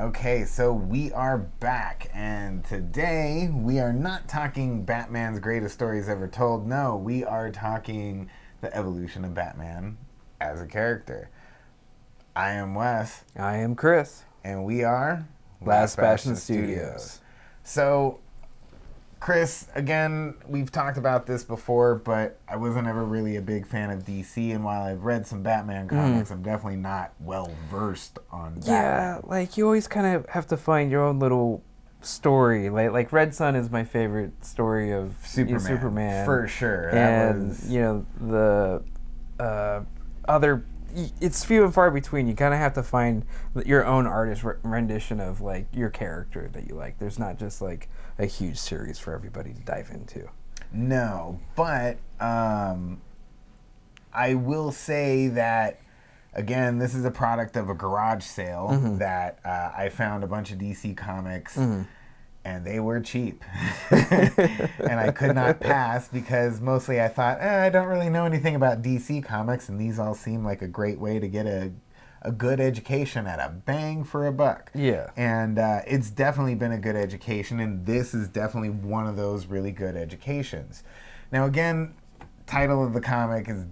Okay, so we are back, and today we are not talking Batman's greatest stories ever told. No, we are talking the evolution of Batman as a character. I am Wes. I am Chris. And we are Last Bastion Studios. So, Chris, again, we've talked about this before, but I wasn't ever really a big fan of DC, and while I've read some Batman comics, I'm definitely not well-versed on Batman. Yeah, like you always kind of have to find your own little story. Like Red Sun is my favorite story of Superman. For sure. And, the other... It's few and far between. You kind of have to find your own artist rendition of like your character that you like. There's not just like a huge series for everybody to dive into. No, but I will say that again, this is a product of a garage sale that I found a bunch of DC comics. And they were cheap. And I could not pass because mostly I thought, I don't really know anything about DC comics, and these all seem like a great way to get a good education at a bang for a buck. Yeah. And it's definitely been a good education, and this is definitely one of those really good educations. Now, again, title of the comic is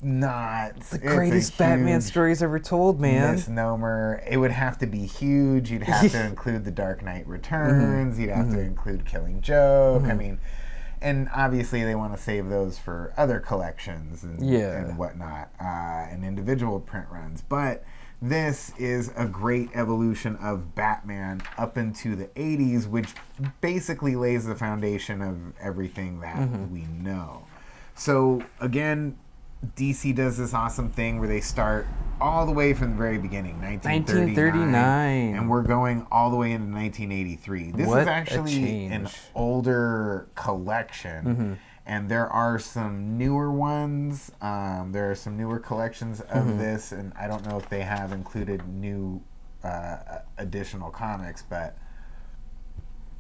not the greatest Batman stories ever told, man. Misnomer. It would have to be huge. You'd have to include The Dark Knight Returns. You'd have to include Killing Joke. I mean, and obviously they want to save those for other collections and whatnot, and individual print runs. But this is a great evolution of Batman up into the 80s, which basically lays the foundation of everything that we know. So, again, DC does this awesome thing where they start all the way from the very beginning, 1939, and we're going all the way into 1983. This is actually an older collection, and there are some newer ones. There are some newer collections of this, and I don't know if they have included new additional comics, but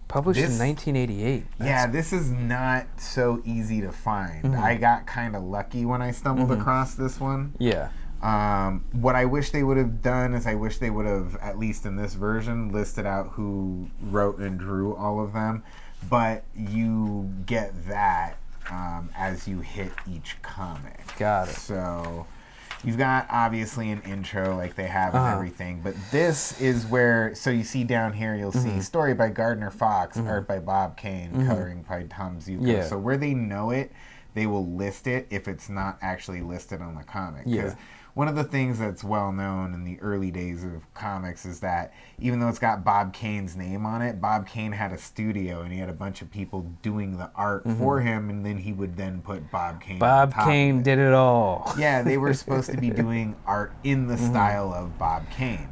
published in 1988. Yeah, this is not so easy to find. I got kind of lucky when I stumbled across this one. Yeah. What I wish they would have done is I wish they would have, at least in this version, listed out who wrote and drew all of them. But you get that as you hit each comic. Got it. So you've got obviously an intro like they have and everything, but this is where, so you see down here, you'll see story by Gardner Fox, art by Bob Kane, coloring by Tom Zuko. Yeah. So where they know it, they will list it if it's not actually listed on the comic. Yeah. One of the things that's well known in the early days of comics is that even though it's got Bob Kane's name on it, Bob Kane had a studio and he had a bunch of people doing the art for him, and then he would then put Bob Kane. Bob Kane did it all. Yeah, they were supposed to be doing art in the style of Bob Kane.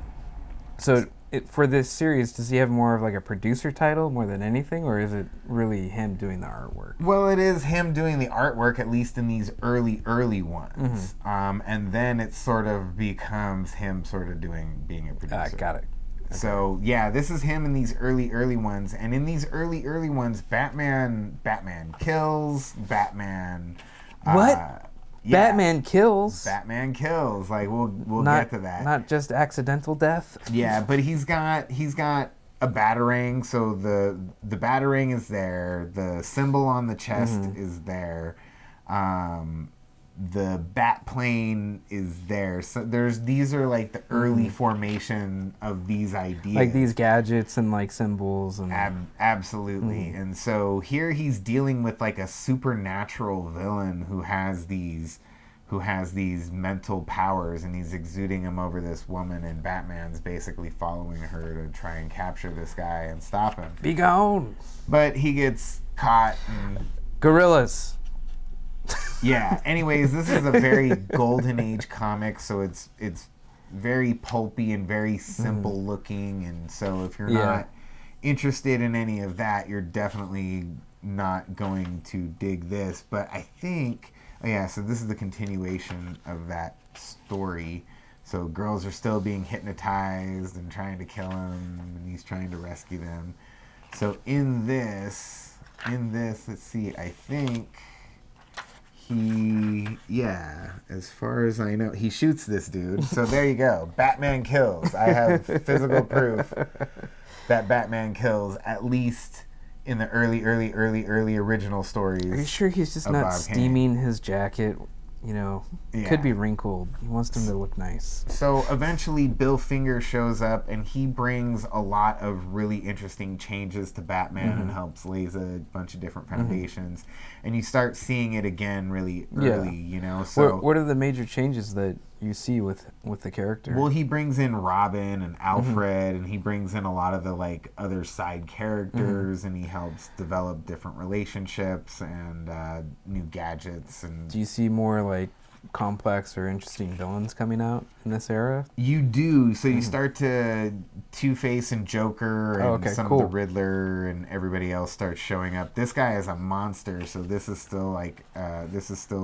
So for this series, does he have more of like a producer title more than anything, or is it really him doing the artwork? Well, it is him doing the artwork, at least in these early ones. And then it sort of becomes him sort of being a producer. Got it. Okay. So, yeah, this is him in these early ones. And in these early ones, Batman kills, Batman... What? Yeah. Batman kills. Like we'll get to that. Not just accidental death. Yeah, but he's got a batarang. So the batarang is there. The symbol on the chest is there. The bat plane is there. So these are like the early formation of these ideas, like these gadgets and like symbols and absolutely. And so here he's dealing with like a supernatural villain who has these mental powers, and he's exuding them over this woman, and Batman's basically following her to try and capture this guy and stop him. Be gone. But he gets caught and gorillas. Yeah. Anyways, this is a very golden age comic, so it's very pulpy and very simple looking, and so if you're not interested in any of that, you're definitely not going to dig this. But I think, so this is the continuation of that story. So girls are still being hypnotized and trying to kill him, and he's trying to rescue them. So in this, let's see, I think as far as I know, he shoots this dude. So there you go. Batman kills. I have physical proof that Batman kills, at least in the early original stories. Are you sure he's just not steaming his jacket? You know, could be wrinkled. He wants them to look nice. So eventually Bill Finger shows up, and he brings a lot of really interesting changes to Batman and helps lays a bunch of different foundations. And you start seeing it again really early, you know. So what are the major changes that you see with the character? Well, he brings in Robin and Alfred, and he brings in a lot of the like other side characters, and he helps develop different relationships and new gadgets. And do you see more like complex or interesting villains coming out in this era? You do. So you start to Two-Face and Joker and some of the Riddler and everybody else starts showing up. This guy is a monster, so this is still like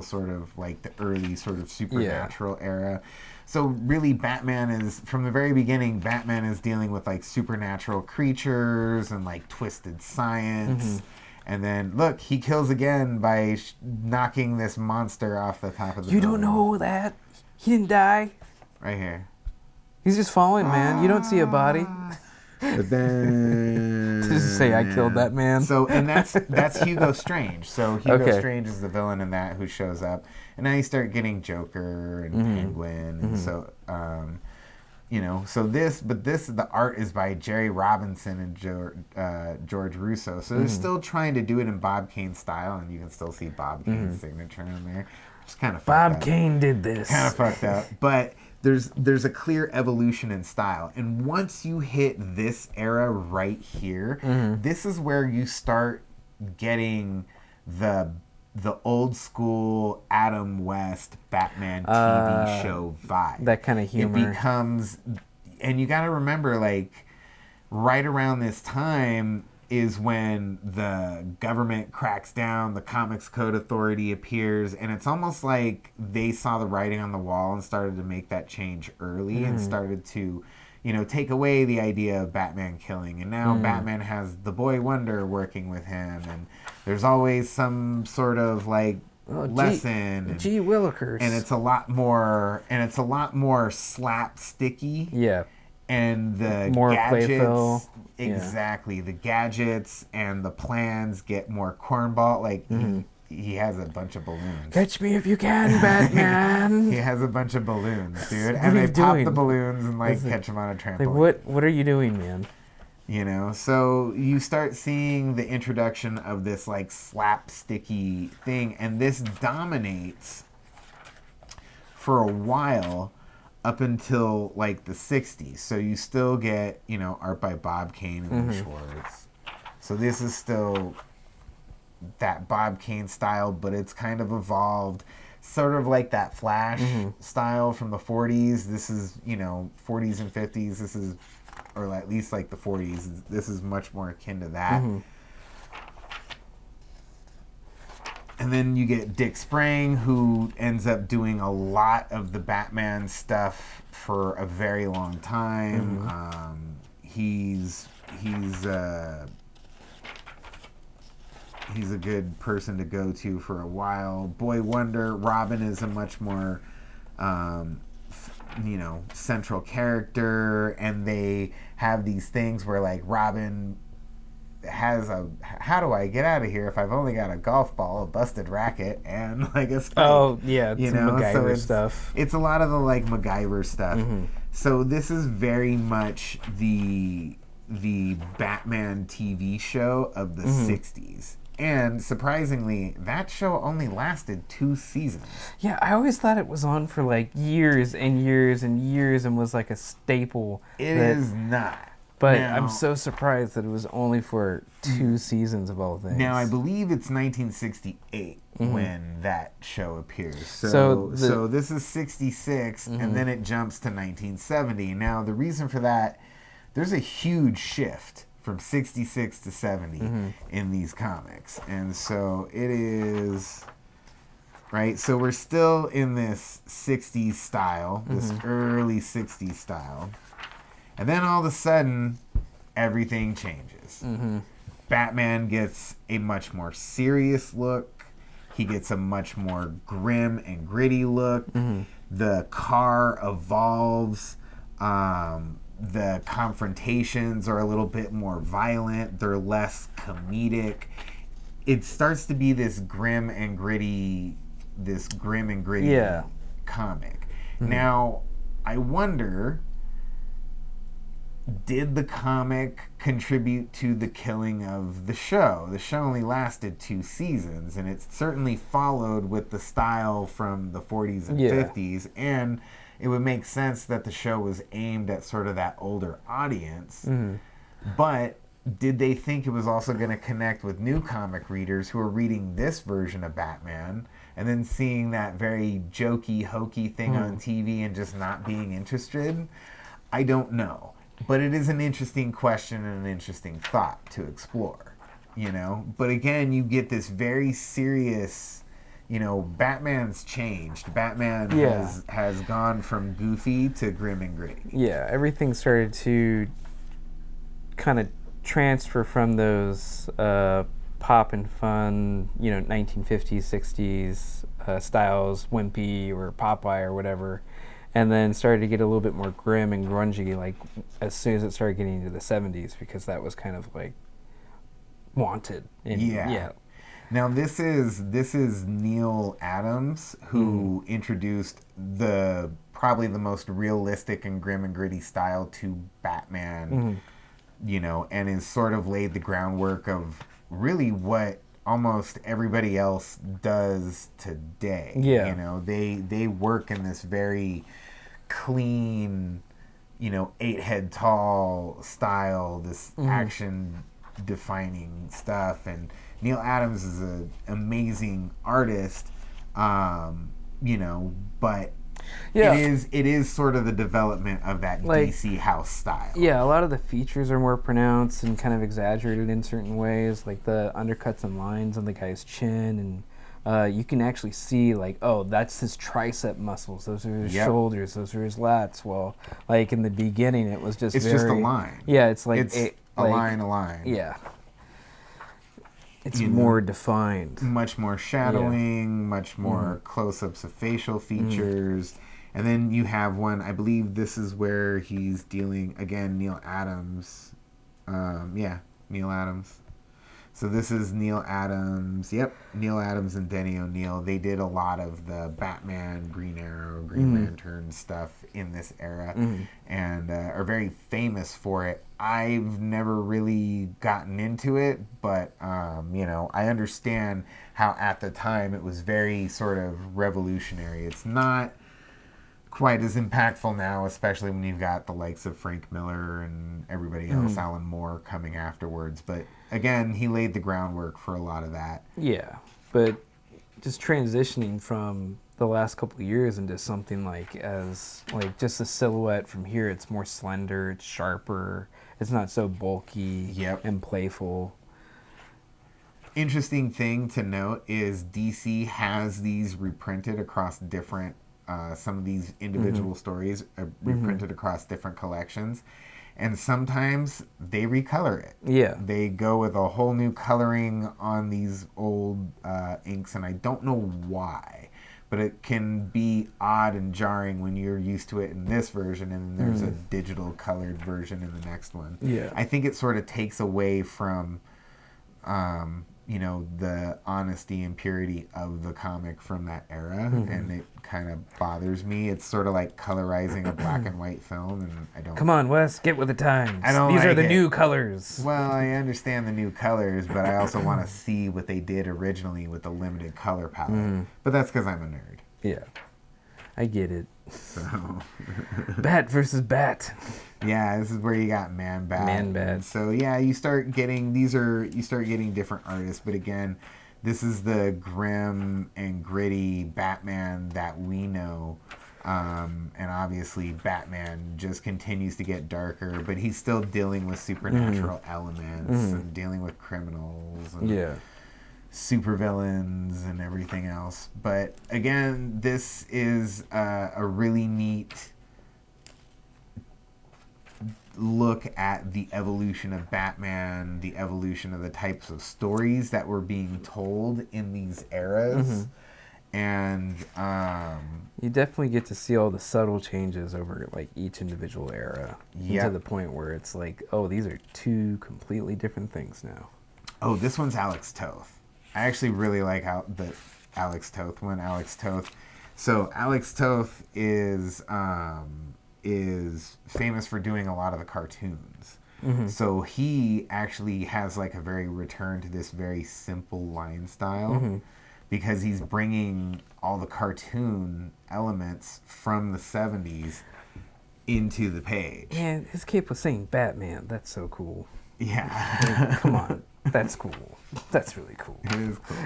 sort of like the early sort of supernatural era. So really Batman is, from the very beginning, Batman is dealing with like supernatural creatures and like twisted science. And then, look, he kills again by knocking this monster off the top of the building. You don't know that? He didn't die? Right here. He's just falling, man. You don't see a body. But then... Just say, I killed that man. So, and that's Hugo Strange. So Hugo Strange is the villain in that who shows up. And now you start getting Joker and Penguin. And so... you know, so the art is by Jerry Robinson and George Russo. So they're still trying to do it in Bob Kane style, and you can still see Bob Kane's signature in there. It's kind of Bob Kane did this. Kind of fucked up, but there's a clear evolution in style. And once you hit this era right here, this is where you start getting the old school Adam West Batman TV show vibe. That kind of humor. It becomes, and you got to remember, like, right around this time is when the government cracks down, the Comics Code Authority appears, and it's almost like they saw the writing on the wall and started to make that change early and started to, you know, take away the idea of Batman killing. And now Batman has the Boy Wonder working with him, and there's always some sort of like lesson. Gee Willikers. And it's a lot more slapsticky. Yeah. And the more gadgets, playful. Exactly. The gadgets and the plans get more cornball. Like he has a bunch of balloons. Catch me if you can, Batman. He has a bunch of balloons, dude. And they pop the balloons and like catch them on a trampoline. Like what are you doing, man? You know, so you start seeing the introduction of this like slapsticky thing, and this dominates for a while up until like the 60s. So you still get, you know, art by Bob Kane and Schwartz. So this is still that Bob Kane style, but it's kind of evolved, sort of like that Flash style from the 40s. This is, you know, 40s and 50s. This is, or at least like the 40s. This is much more akin to that. And then you get Dick Sprang, who ends up doing a lot of the Batman stuff for a very long time. He's a good person to go to for a while. Boy Wonder, Robin is a much more, you know, central character, and they have these things where like Robin has a, how do I get out of here if I've only got a golf ball, a busted racket, and like a spike? Oh yeah, you know, MacGyver so it's stuff. It's a lot of the like MacGyver stuff. So this is very much the Batman TV show of the 60s. And surprisingly, that show only lasted 2 seasons. Yeah, I always thought it was on for like years and years and years and was like a staple. It is not. But now, I'm so surprised that it was only for 2 seasons of all things. Now, I believe it's 1968 when that show appears. So this is 66, and then it jumps to 1970. Now, the reason for that, there's a huge shift from 66 to 70 in these comics. And so it is, right? So we're still in this 60s style, this early 60s style. And then all of a sudden, everything changes. Batman gets a much more serious look. He gets a much more grim and gritty look. The car evolves. The confrontations are a little bit more violent. They're less comedic. It starts to be this grim and gritty comic. Now, I wonder, did the comic contribute to the killing of the show? The show only lasted 2 seasons, and it certainly followed with the style from the 40s and 50s, and it would make sense that the show was aimed at sort of that older audience. But did they think it was also going to connect with new comic readers who are reading this version of Batman and then seeing that very jokey, hokey thing on TV and just not being interested? I don't know. But it is an interesting question and an interesting thought to explore, you know? But again, you get this very serious, you know, Batman's changed. Batman has gone from goofy to grim and gritty. Yeah, everything started to kind of transfer from those pop and fun, you know, 1950s, 60s styles, Wimpy or Popeye or whatever, and then started to get a little bit more grim and grungy, like as soon as it started getting into the 70s, because that was kind of like wanted. Now this is Neil Adams, who introduced probably the most realistic and grim and gritty style to Batman, you know, and has sort of laid the groundwork of really what almost everybody else does today. You know, they work in this very clean, you know, 8-head tall style, this action defining stuff, and Neil Adams is an amazing artist, you know, but it is sort of the development of that like, DC house style. Yeah, a lot of the features are more pronounced and kind of exaggerated in certain ways, like the undercuts and lines on the guy's chin, and you can actually see, like, oh, that's his tricep muscles, those are his shoulders, those are his lats. Well, like in the beginning, it was just just a line. Yeah, it's like it's a line. Yeah. It's more defined. Much more shadowing, much more close-ups of facial features. And then you have one, I believe this is where he's dealing, again, Neil Adams. Neil Adams. So this is Neil Adams. Yep, Neil Adams and Denny O'Neil. They did a lot of the Batman, Green Arrow, Green Lantern stuff in this era, and are very famous for it. I've never really gotten into it, but you know, I understand how at the time it was very sort of revolutionary. It's not quite as impactful now, especially when you've got the likes of Frank Miller and everybody else, Alan Moore, coming afterwards. But again, he laid the groundwork for a lot of that. Yeah, but just transitioning from the last couple of years into something like just a silhouette from here, it's more slender, it's sharper, it's not so bulky and playful. Interesting thing to note is DC has these reprinted across different some of these individual stories are reprinted across different collections, and sometimes they recolor it. Yeah, they go with a whole new coloring on these old inks, and I don't know why, but it can be odd and jarring when you're used to it in this version and there's a digital colored version in the next one. Yeah, I think it sort of takes away from you know, the honesty and purity of the comic from that era, and it kind of bothers me. It's sort of like colorizing a black and white film, and I don't... Come on, Wes, get with the times. These are the new colors. Well, I understand the new colors, but I also want to see what they did originally with the limited color palette. But that's because I'm a nerd. Yeah, I get it. So... Bat versus Bat. Yeah, this is where you got Man-Bat. Man-Bat. So yeah, you start getting different artists, but again, this is the grim and gritty Batman that we know. And obviously Batman just continues to get darker, but he's still dealing with supernatural elements and dealing with criminals and supervillains and everything else. But again, this is a really neat look at the evolution of Batman, the evolution of the types of stories that were being told in these eras. And you definitely get to see all the subtle changes over like each individual era, to the point where it's like, oh, these are two completely different things now. Oh, this one's Alex Toth. I actually really like the Alex Toth one. So Alex Toth is famous for doing a lot of the cartoons. So he actually has like a very return to this very simple line style, because he's bringing all the cartoon elements from the 70s into the page. Yeah, his cape was saying Batman. That's so cool. Yeah. Come on. That's cool. That's really cool. It is cool.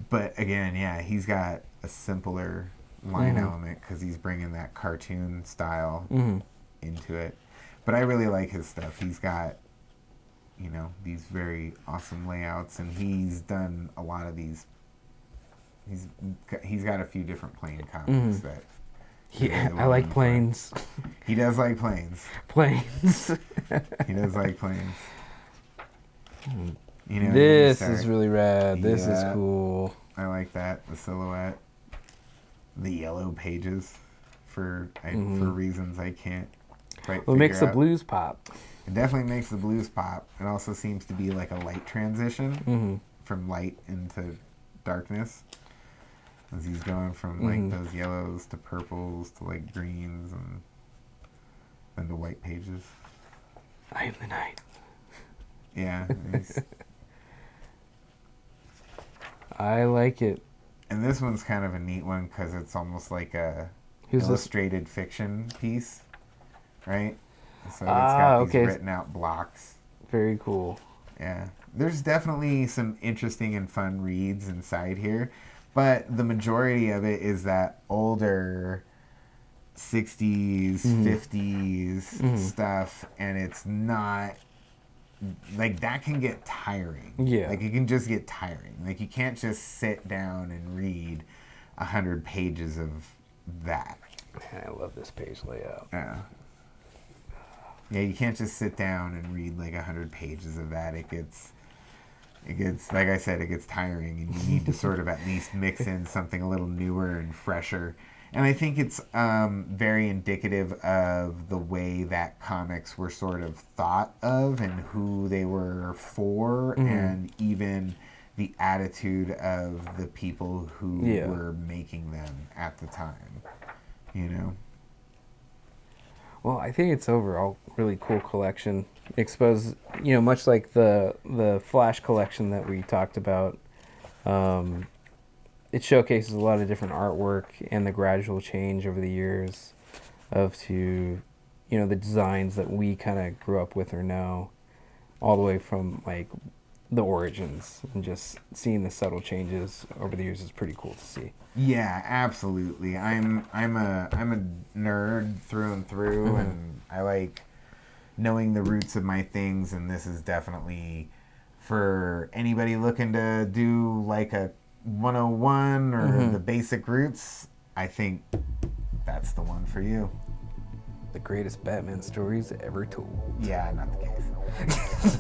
But again, yeah, he's got a simpler line element because he's bringing that cartoon style into it. But I really like his stuff. He's got, these very awesome layouts, and he's done a lot of these. He's got a few different plane comics that. Yeah, I like planes. He does like planes. Planes. He does like planes. This is really rad. This is cool. I like that. The silhouette. The yellow pages for reasons I can't quite figure out. It makes the blues pop. It definitely makes the blues pop. It also seems to be like a light transition from light into darkness. As he's going from like those yellows to purples to like greens and then to white pages. I am the night. Yeah. I like it. And this one's kind of a neat one because it's almost like a illustrated fiction piece, right? So it's got these written out blocks. Very cool. Yeah. There's definitely some interesting and fun reads inside here, but the majority of it is that older 60s, 50s stuff, and it's not... Like, that can get tiring. Yeah. Like, it can just get tiring. Like, you can't just sit down and read 100 pages of that. Man, I love this page layout. Yeah. Yeah, you can't just sit down and read, like, 100 pages of that. It gets, like I said, it gets tiring, and you need to sort of at least mix in something a little newer and fresher. And I think it's very indicative of the way that comics were sort of thought of and who they were for, and even the attitude of the people who were making them at the time, Well, I think it's overall really cool collection. Expose, much like the Flash collection that we talked about. It showcases a lot of different artwork and the gradual change over the years to the designs that we kind of grew up with or know, all the way from like the origins, and just seeing the subtle changes over the years is pretty cool to see. Yeah, absolutely. I'm a nerd through and through, and I like knowing the roots of my things, and this is definitely for anybody looking to do like a 101 or the basic roots. I think that's the one for you. The greatest Batman stories ever told. Yeah, not the case.